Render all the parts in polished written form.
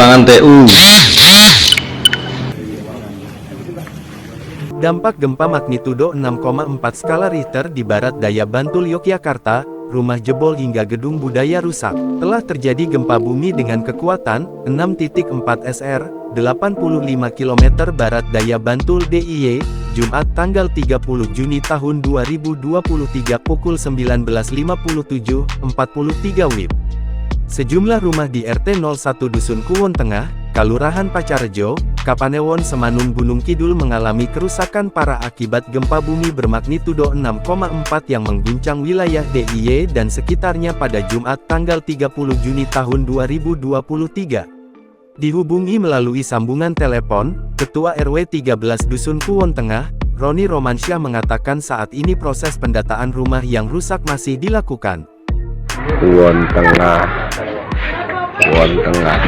lapangan TU. Dampak gempa magnitudo 6,4 skala Richter di barat daya Bantul, Yogyakarta, rumah jebol hingga gedung budaya rusak. Telah terjadi gempa bumi dengan kekuatan 6.4 SR, 85 km barat daya Bantul DIY, Jumat tanggal 30 Juni tahun 2023 pukul 19.57.43 WIB. Sejumlah rumah di RT 01 Dusun Kuwon Tengah, Kalurahan Pacarejo, Kapanewon Semanung Gunung Kidul mengalami kerusakan parah akibat gempa bumi bermagnitudo 6,4 yang mengguncang wilayah DIY dan sekitarnya pada Jumat tanggal 30 Juni tahun 2023. Dihubungi melalui sambungan telepon, Ketua RW 13 Dusun Kuwon Tengah, Roni Romansyah mengatakan saat ini proses pendataan rumah yang rusak masih dilakukan. Kuwon Tengah, Kuwon Tengah.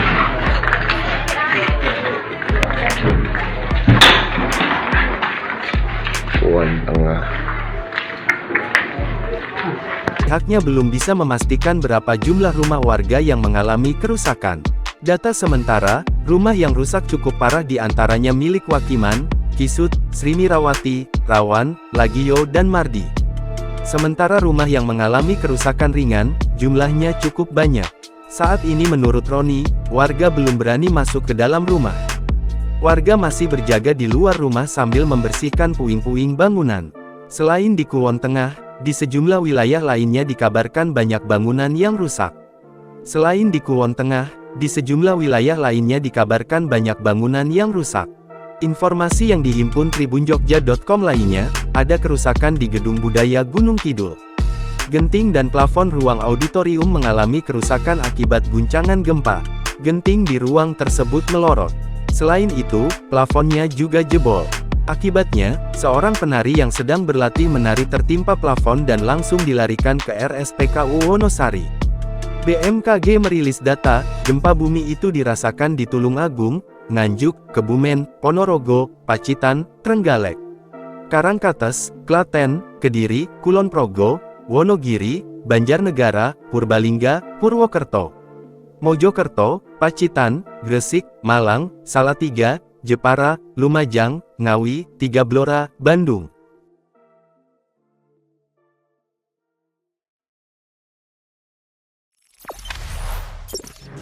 Kuwon Tengah. Pihaknya belum bisa memastikan berapa jumlah rumah warga yang mengalami kerusakan. Data sementara, rumah yang rusak cukup parah diantaranya milik Wakiman, Kisut, Srimirawati, Rawan, Lagio dan Mardi. Sementara rumah yang mengalami kerusakan ringan, jumlahnya cukup banyak. Saat ini menurut Roni, warga belum berani masuk ke dalam rumah. Warga masih berjaga di luar rumah sambil membersihkan puing-puing bangunan. Selain di Kuwon Tengah, di sejumlah wilayah lainnya dikabarkan banyak bangunan yang rusak. Selain di Kuwon Tengah, di sejumlah wilayah lainnya dikabarkan banyak bangunan yang rusak. Informasi yang dihimpun tribunjogja.com lainnya, ada kerusakan di Gedung Budaya Gunung Kidul. Genting dan plafon ruang auditorium mengalami kerusakan akibat guncangan gempa. Genting di ruang tersebut melorot. Selain itu, plafonnya juga jebol. Akibatnya, seorang penari yang sedang berlatih menari tertimpa plafon dan langsung dilarikan ke RSPKU Wonosari. BMKG merilis data, gempa bumi itu dirasakan di Tulungagung, Nganjuk, Kebumen, Ponorogo, Pacitan, Trenggalek, Karangkates, Klaten, Kediri, Kulon Progo, Wonogiri, Banjarnegara, Purbalingga, Purwokerto, Mojokerto, Pacitan, Gresik, Malang, Salatiga, Jepara, Lumajang, Ngawi, Tiga Blora, Bandung.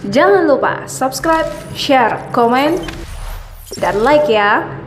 Jangan lupa subscribe, share, komen, dan like ya.